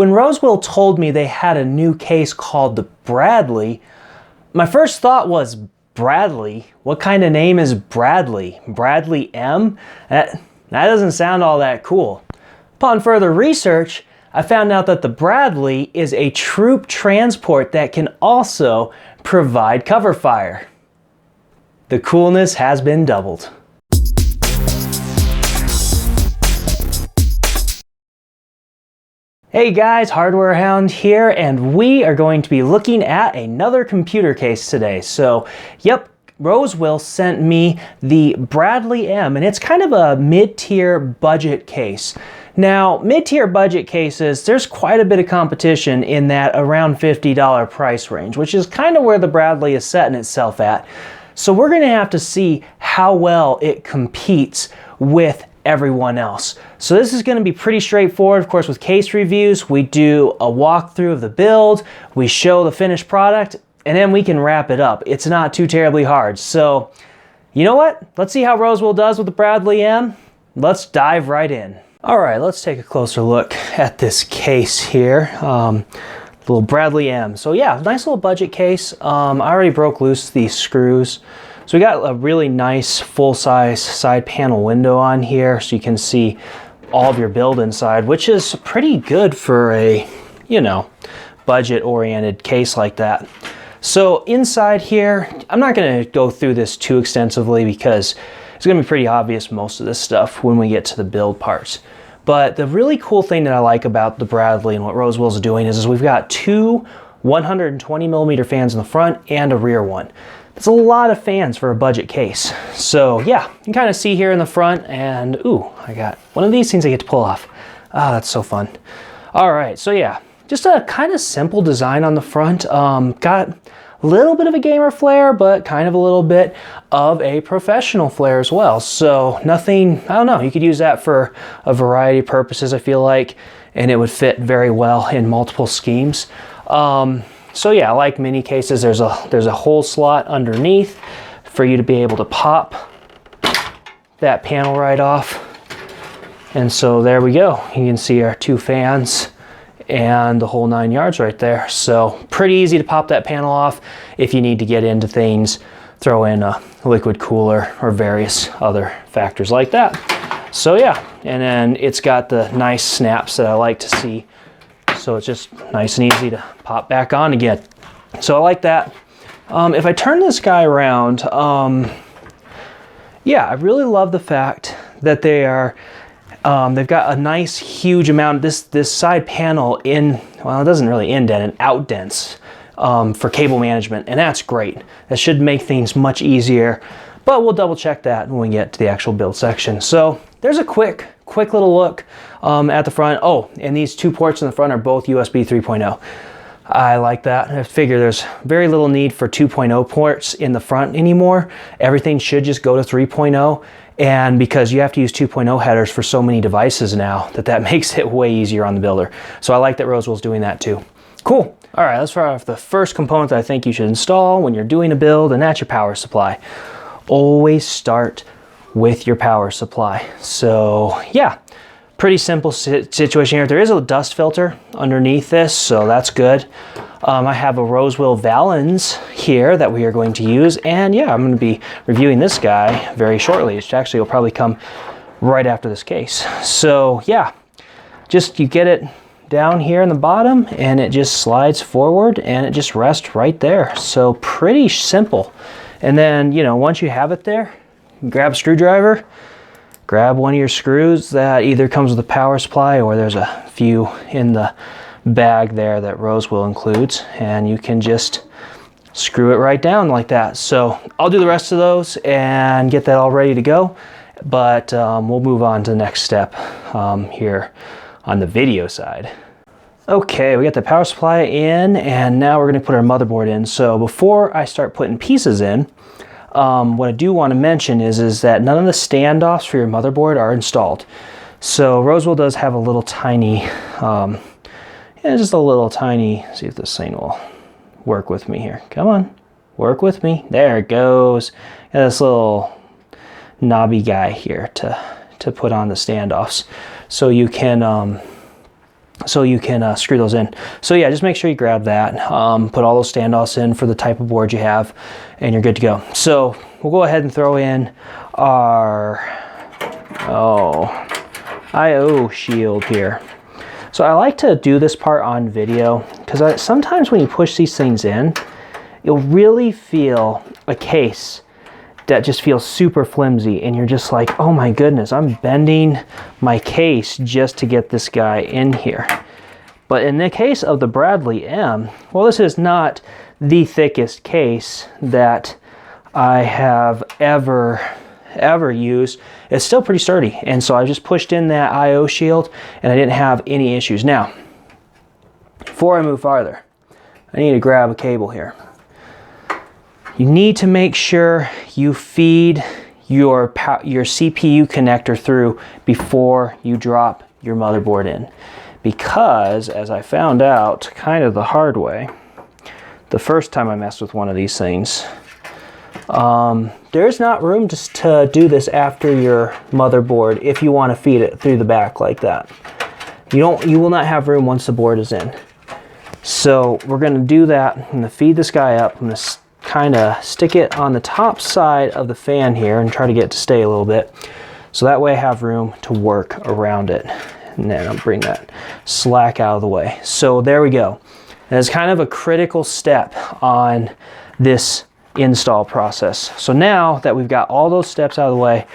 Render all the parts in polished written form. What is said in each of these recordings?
When Rosewill told me they had a new case called the Bradley, my first thought was, Bradley? What kind of name is Bradley? Bradley M? That doesn't sound all that cool. Upon further research, I found out that the Bradley is a troop transport that can also provide cover fire. The coolness has been doubled. Hey guys, Hardware Hound here, and we are going to be looking at another computer case today. So, yep, Rosewill sent me the Bradley M, and it's kind of a mid-tier budget case. Now, mid-tier budget cases, there's quite a bit of competition in that around $50 price range, which is kind of where the Bradley is setting itself at. So we're going to have to see how well it competes with everyone else. So this is going to be pretty straightforward. Of course, with case reviews, we do a walkthrough of the build, we show the finished product, and then we can wrap it up. It's not too terribly hard. So, you know what? Let's see how Rosewill does with the Bradley M. Let's dive right in. All right, let's take a closer look at this case here. Little Bradley M. So yeah, nice little budget case. I already broke loose the screws. So we got a really nice full-size side panel window on here, so you can see all of your build inside, which is pretty good for a, you know, budget-oriented case like that. So inside here, I'm not going to go through this too extensively because it's going to be pretty obvious most of this stuff when we get to the build parts. But the really cool thing that I like about the Bradley and what Rosewill's doing is we've got two 120mm fans in the front and a rear one. That's a lot of fans for a budget case. So yeah, you can kind of see here in the front, and ooh, I got one of these things I get to pull off. Ah, that's so fun. All right, so yeah, just a kind of simple design on the front. Got a little bit of a gamer flair, but kind of a little bit of a professional flair as well. So nothing, I don't know, you could use that for a variety of purposes, I feel like, and it would fit very well in multiple schemes. So yeah, like mini cases, there's a hole slot underneath for you to be able to pop that panel right off. And so there we go. You can see our two fans and the whole 9 yards right there. So pretty easy to pop that panel off if you need to get into things, throw in a liquid cooler or various other factors like that. So yeah, and then it's got the nice snaps that I like to see. So it's just nice and easy to pop back on again. So I like that. If I turn this guy around, yeah, I really love the fact that they are, they've got a nice huge amount of this side panel in, well, it doesn't really indent, it outdents for cable management, and that's great. That should make things much easier, but we'll double check that when we get to the actual build section. So there's a quick little look at the front. Oh, and these two ports in the front are both USB 3.0. I like that. I figure there's very little need for 2.0 ports in the front anymore. Everything should just go to 3.0. And because you have to use 2.0 headers for so many devices now, that makes it way easier on the builder. So I like that Rosewill's doing that too. Cool. All right, let's start off the first component that I think you should install when you're doing a build, and that's your power supply. Always start with your power supply. So yeah, pretty simple situation here. There is a dust filter underneath this, so that's good. I have a Rosewill Valens here that we are going to use, and yeah, I'm going to be reviewing this guy very shortly. It actually will probably come right after this case. So yeah, just you get it down here in the bottom and it just slides forward and it just rests right there. So pretty simple. And then, you know, once you have it there, grab a screwdriver, grab one of your screws that either comes with a power supply or there's a few in the bag there that Rosewill includes, and you can just screw it right down like that. So I'll do the rest of those and get that all ready to go, but we'll move on to the next step here on the video side. Okay, we got the power supply in, and now we're going to put our motherboard in. So before I start putting pieces in, what I do want to mention is that none of the standoffs for your motherboard are installed. So Rosewill does have a little tiny, just a little tiny, see if this thing will work with me here. Come on, work with me. There it goes. Got this little knobby guy here to put on the standoffs. So you can so you can screw those in. So yeah, just make sure you grab that, put all those standoffs in for the type of board you have, and you're good to go. So we'll go ahead and throw in our I/O shield here. So I like to do this part on video because sometimes when you push these things in, you'll really feel a case that just feels super flimsy, and you're just like, oh my goodness, I'm bending my case just to get this guy in here. But in the case of the Bradley M, well, this is not the thickest case that I have ever used. It's still pretty sturdy, and so I just pushed in that I/O shield and I didn't have any issues. Now, before I move farther, I need to grab a cable here. You need to make sure you feed your CPU connector through before you drop your motherboard in, because as I found out kind of the hard way the first time I messed with one of these things, there's not room to do this after your motherboard if you want to feed it through the back like that. You will not have room once the board is in. So we're going to do that. I'm going to feed this guy up. I'm going to kind of stick it on the top side of the fan here and try to get it to stay a little bit, so that way I have room to work around it. And then I'll bring that slack out of the way. So there we go. And it's kind of a critical step on this install process. So now that we've got all those steps out of the way,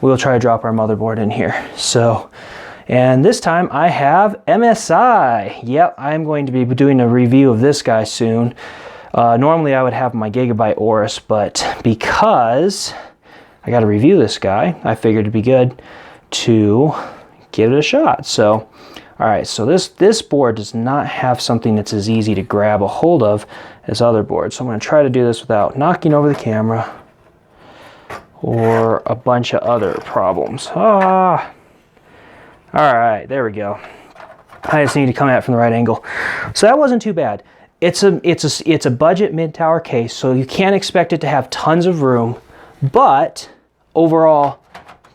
we'll try to drop our motherboard in here. So, and this time I have MSI. Yep, I'm going to be doing a review of this guy soon. Normally I would have my Gigabyte Aorus, but because I got to review this guy, I figured it'd be good to give it a shot. So, all right, so this board does not have something that's as easy to grab a hold of as other boards. So I'm going to try to do this without knocking over the camera or a bunch of other problems. All right, there we go. I just need to come at it from the right angle. So that wasn't too bad. It's a budget mid-tower case, so you can't expect it to have tons of room, but overall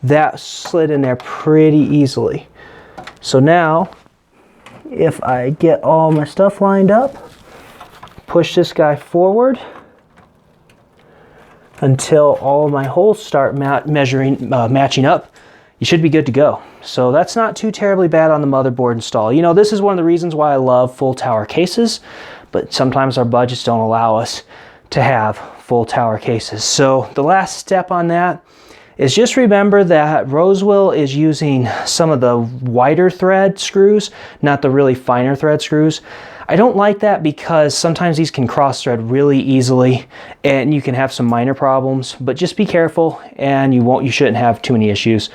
that slid in there pretty easily. So now if I get all my stuff lined up, push this guy forward until all of my holes start matching up, you should be good to go. So that's not too terribly bad on the motherboard install. You know, this is one of the reasons why I love full tower cases, but sometimes our budgets don't allow us to have full tower cases. So the last step on that is just remember that Rosewill is using some of the wider thread screws, not the really finer thread screws. I don't like that because sometimes these can cross thread really easily and you can have some minor problems, but just be careful and you shouldn't have too many issues.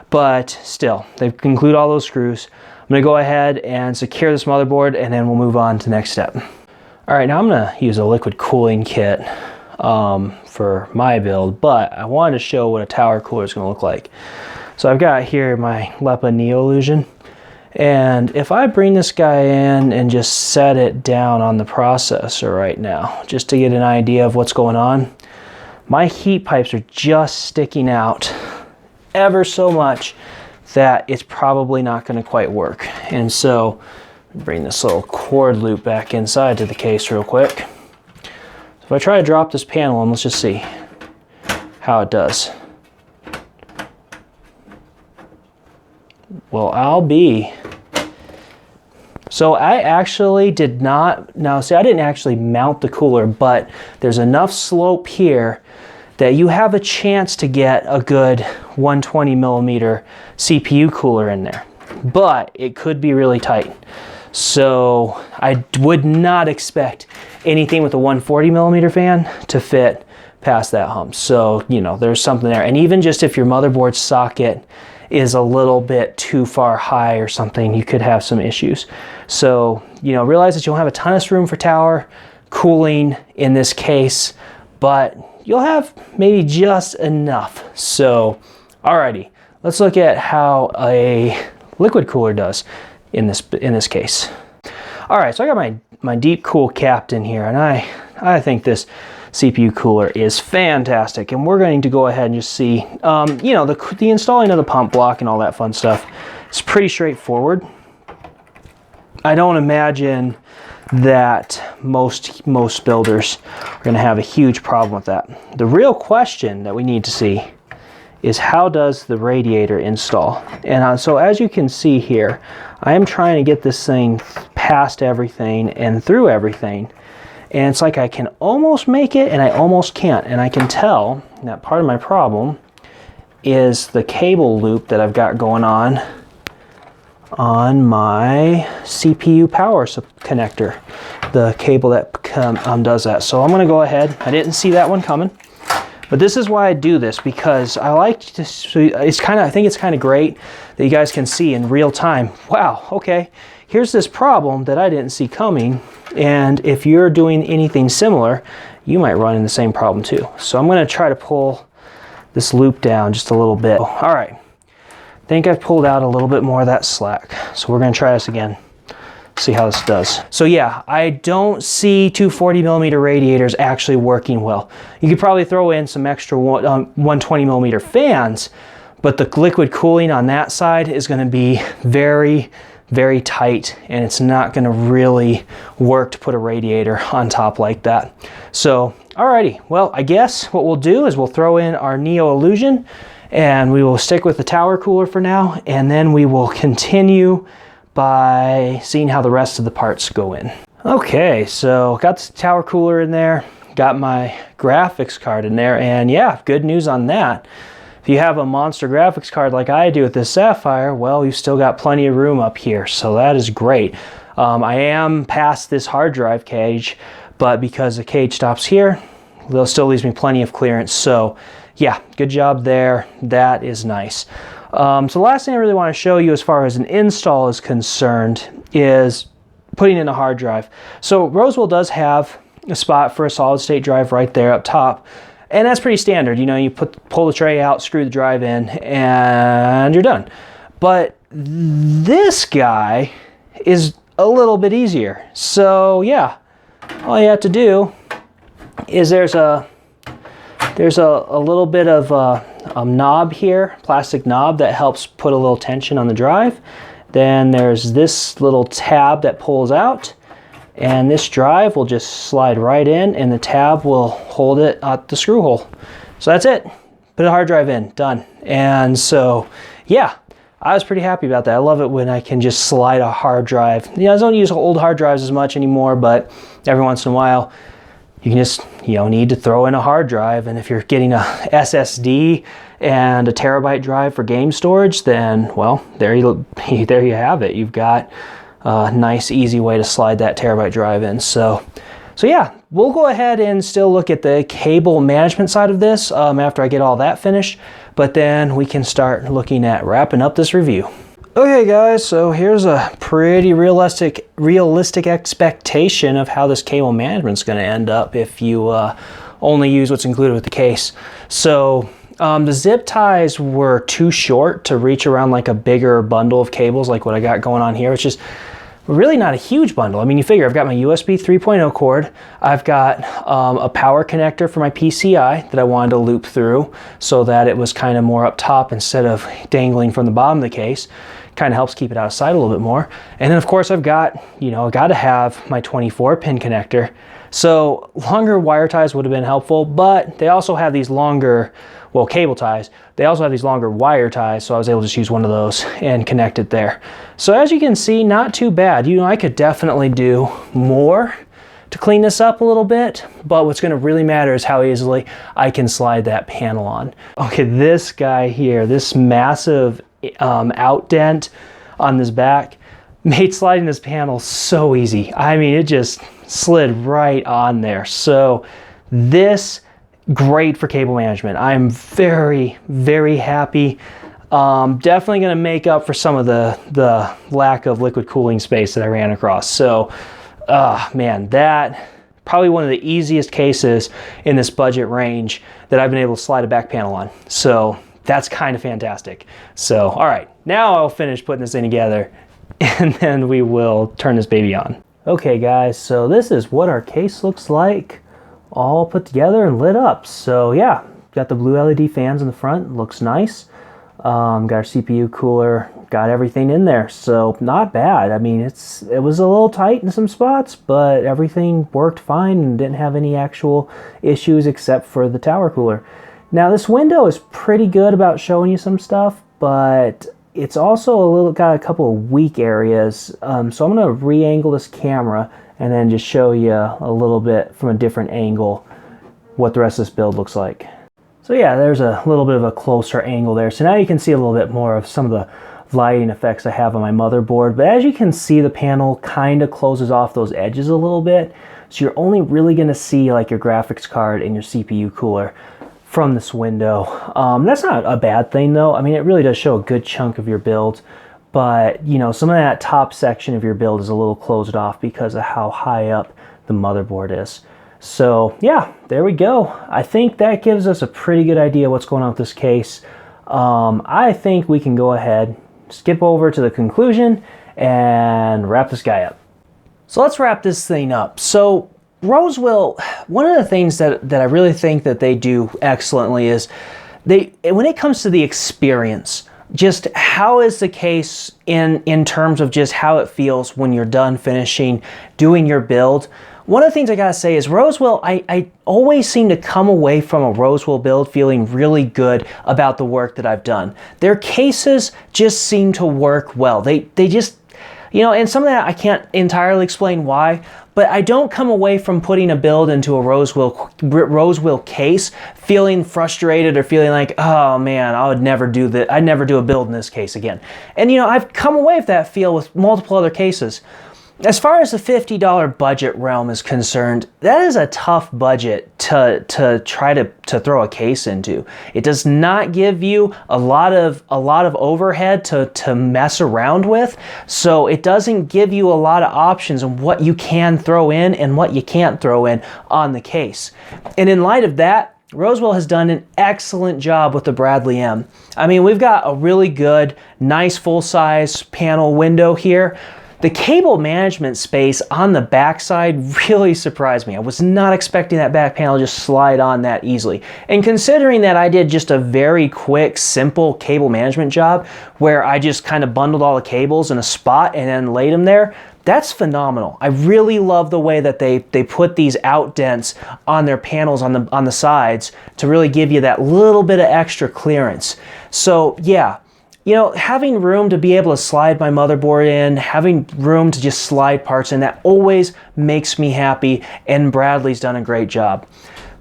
But still, they include all those screws. I'm gonna go ahead and secure this motherboard and then we'll move on to the next step. All right, now I'm gonna use a liquid cooling kit for my build, but I wanted to show what a tower cooler is gonna look like. So I've got here my LEPA Neo Illusion, and if I bring this guy in and just set it down on the processor right now, just to get an idea of what's going on, my heat pipes are just sticking out ever so much that it's probably not going to quite work. And so bring this little cord loop back inside to the case real quick. So if I try to drop this panel in, let's just see how it does. Well, so I actually did not, now see, I didn't actually mount the cooler, but there's enough slope here that you have a chance to get a good 120 millimeter CPU cooler in there, but it could be really tight. So I would not expect anything with a 140 millimeter fan to fit past that hump. So, you know, there's something there. And even just if your motherboard socket is a little bit too far high or something, you could have some issues. So, you know, realize that you'll have a ton of room for tower cooling in this case, but you'll have maybe just enough. So, alrighty, let's look at how a liquid cooler does in this case. All right, so I got my deep cool capped in here, and I think this CPU cooler is fantastic, and we're going to go ahead and just see, you know, the installing of the pump block and all that fun stuff. It's pretty straightforward. I don't imagine that most builders are going to have a huge problem with that. The real question that we need to see is how does the radiator install? And so as you can see here, I am trying to get this thing past everything and through everything. And it's like I can almost make it and I almost can't. And I can tell that part of my problem is the cable loop that I've got going on my CPU power connector, the cable that does that. So I'm going to go ahead. I didn't see that one coming. But this is why I do this, because I like to, I think it's kind of great that you guys can see in real time, wow, okay, here's this problem that I didn't see coming, and if you're doing anything similar, you might run into the same problem too. So I'm going to try to pull this loop down just a little bit. All right, I think I've pulled out a little bit more of that slack. So we're going to try this again. See how this does. So yeah, I don't see 240mm radiators actually working well. You could probably throw in some extra 120mm fans, but the liquid cooling on that side is going to be very, very tight, and it's not going to really work to put a radiator on top like that. So alrighty, well, I guess what we'll do is we'll throw in our Neo Illusion, and we will stick with the tower cooler for now, and then we will continue by seeing how the rest of the parts go in. Okay, so got the tower cooler in there, got my graphics card in there, and yeah, good news on that. If you have a monster graphics card like I do with this Sapphire, well, you've still got plenty of room up here, so that is great. I am past this hard drive cage, but because the cage stops here, it still leaves me plenty of clearance, so yeah, good job there. That is nice. So the last thing I really want to show you as far as an install is concerned is putting in a hard drive. So Rosewill does have a spot for a solid state drive right there up top, and that's pretty standard. You know, you pull the tray out, screw the drive in, and you're done. But this guy is a little bit easier. So yeah, all you have to do is there's a little bit of a knob here, plastic knob that helps put a little tension on the drive. Then there's this little tab that pulls out, and this drive will just slide right in, and the tab will hold it at the screw hole. So that's it. Put a hard drive in, done. And so yeah, I was pretty happy about that. I love it when I can just slide a hard drive. You know, I don't use old hard drives as much anymore, but every once in a while you can just, you know, need to throw in a hard drive. And if you're getting a SSD and a terabyte drive for game storage, then, well, there you have it. You've got a nice, easy way to slide that terabyte drive in. So yeah, we'll go ahead and still look at the cable management side of this after I get all that finished, but then we can start looking at wrapping up this review. Okay guys, so here's a pretty realistic expectation of how this cable management is going to end up if you only use what's included with the case. So the zip ties were too short to reach around like a bigger bundle of cables like what I got going on here, which is really not a huge bundle. I mean, you figure I've got my USB 3.0 cord, I've got a power connector for my PCI that I wanted to loop through so that it was kind of more up top instead of dangling from the bottom of the case. Kind of helps keep it out of sight a little bit more. And then of course I've got, you know, got to have my 24 pin connector. So longer wire ties would have been helpful, but they also have these longer, well, cable ties. They also have these longer wire ties, so I was able to just use one of those and connect it there. So as you can see, not too bad. You know, I could definitely do more to clean this up a little bit, but what's going to really matter is how easily I can slide that panel on. Okay, this guy here, this massive out dent on this back made sliding this panel so easy. I mean, it just slid right on there. So this, great for cable management. I'm very, very happy. Definitely going to make up for some of the lack of liquid cooling space that I ran across. So man, that probably one of the easiest cases in this budget range that I've been able to slide a back panel on. So that's kind of fantastic. So, all right, now I'll finish putting this thing together and then we will turn this baby on. Okay guys, so this is what our case looks like all put together and lit up. So yeah, got the blue LED fans in the front, looks nice. Got our CPU cooler got everything in there, so not bad. I mean, it was a little tight in some spots, but everything worked fine and didn't have any actual issues except for the tower cooler. Now this window is pretty good about showing you some stuff, but it's also got a couple of weak areas. So I'm going to re-angle this camera and then just show you a little bit from a different angle what the rest of this build looks like. So yeah, there's a little bit of a closer angle there. So now you can see a little bit more of some of the lighting effects I have on my motherboard. But as you can see, the panel kind of closes off those edges a little bit. So you're only really going to see like your graphics card and your CPU cooler from this window. That's not a bad thing though. I mean, it really does show a good chunk of your build. But you know, some of that top section of your build is a little closed off because of how high up the motherboard is. So yeah, there we go. I think that gives us a pretty good idea what's going on with this case. I think we can go ahead, skip over to the conclusion, and wrap this guy up. So let's wrap this thing up. So Rosewill, one of the things that I really think that they do excellently is when it comes to the experience, just how is the case in terms of just how it feels when you're done finishing doing your build. One of the things I gotta say is Rosewill, I always seem to come away from a Rosewill build feeling really good about the work that I've done. Their cases just seem to work well. They just, you know, and some of that I can't entirely explain why, but I don't come away from putting a build into a Rosewill case feeling frustrated or feeling like, oh man, I'd never do a build in this case again. And you know, I've come away with that feel with multiple other cases. As far as the $50 budget realm is concerned, that is a tough budget to try to throw a case into. It does not give you a lot of overhead to mess around with, so it doesn't give you a lot of options on what you can throw in and what you can't throw in on the case. And in light of that, Rosewill has done an excellent job with the Bradley M. I mean, we've got a really good, nice full-size panel window here. The cable management space on the backside really surprised me. I was not expecting that back panel to just slide on that easily. And considering that I did just a very quick, simple cable management job where I just kind of bundled all the cables in a spot and then laid them there, that's phenomenal. I really love the way that they put these out dents on their panels on the sides to really give you that little bit of extra clearance. So yeah. You know, having room to be able to slide my motherboard in, having room to just slide parts in, that always makes me happy, and Bradley's done a great job.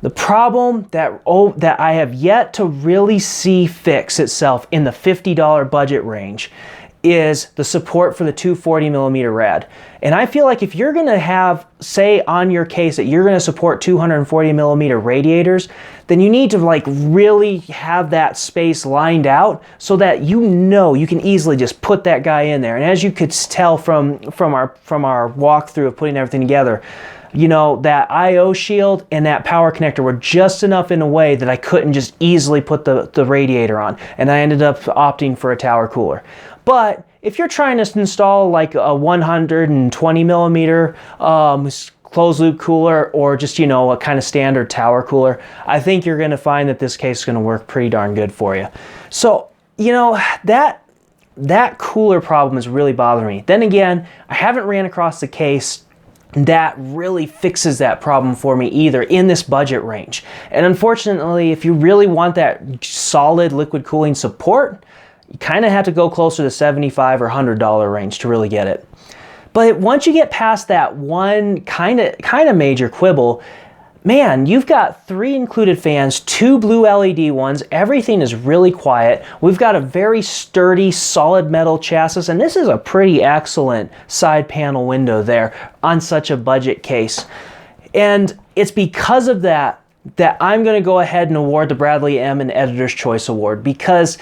The problem that I have yet to really see fix itself in the $50 budget range is the support for the 240mm rad. And I feel like if you're gonna have, say on your case that you're gonna support 240mm radiators, then you need to like really have that space lined out so that you know you can easily just put that guy in there. And as you could tell from our walkthrough of putting everything together, you know, that I/O shield and that power connector were just enough in a way that I couldn't just easily put the radiator on. And I ended up opting for a tower cooler. But if you're trying to install like a 120mm closed loop cooler or just, you know, a kind of standard tower cooler, I think you're going to find that this case is going to work pretty darn good for you. So, you know, that cooler problem is really bothering me. Then again, I haven't ran across the case that really fixes that problem for me either in this budget range. And unfortunately, if you really want that solid liquid cooling support, you kind of have to go closer to $75 or $100 range to really get it. But once you get past that one kind of major quibble, man, you've got 3 included fans, 2 blue LED ones, everything is really quiet. We've got a very sturdy, solid metal chassis, and this is a pretty excellent side panel window there on such a budget case. And it's because of that I'm going to go ahead and award the Bradley M an Editor's Choice Award, because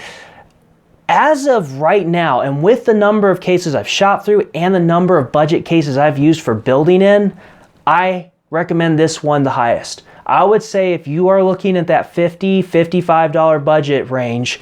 as of right now, and with the number of cases I've shot through and the number of budget cases I've used for building in, I recommend this one the highest. I would say if you are looking at that $50, $55 budget range,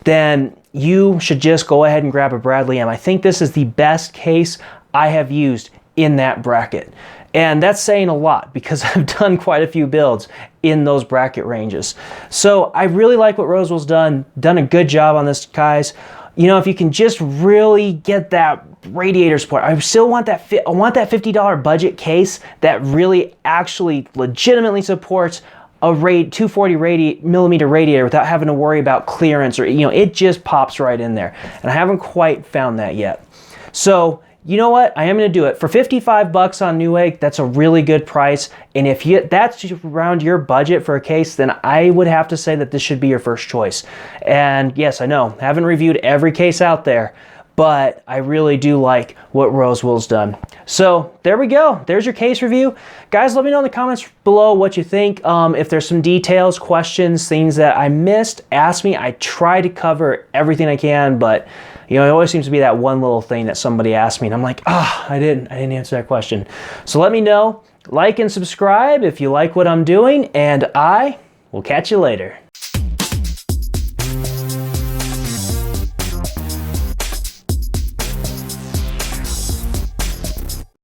then you should just go ahead and grab a Bradley M. I think this is the best case I have used in that bracket. And that's saying a lot because I've done quite a few builds in those bracket ranges. So I really like what Rosewill's done a good job on this, guys. you know, if you can just really get that radiator support. I still want that $50 budget case that really actually legitimately supports a 240 millimeter radiator without having to worry about clearance, or, you know, it just pops right in there. And I haven't quite found that yet. So, you know what? I am going to do it for 55 bucks on Newegg. That's a really good price. And if that's around your budget for a case, then I would have to say that this should be your first choice. And yes, I know, haven't reviewed every case out there, but I really do like what Rosewill's done. So there we go. There's your case review. Guys, let me know in the comments below what you think. If there's some details, questions, things that I missed, ask me. I try to cover everything I can, but you know, it always seems to be that one little thing that somebody asked me and I'm like, I didn't answer that question. So let me know. Like and subscribe if you like what I'm doing, and I will catch you later.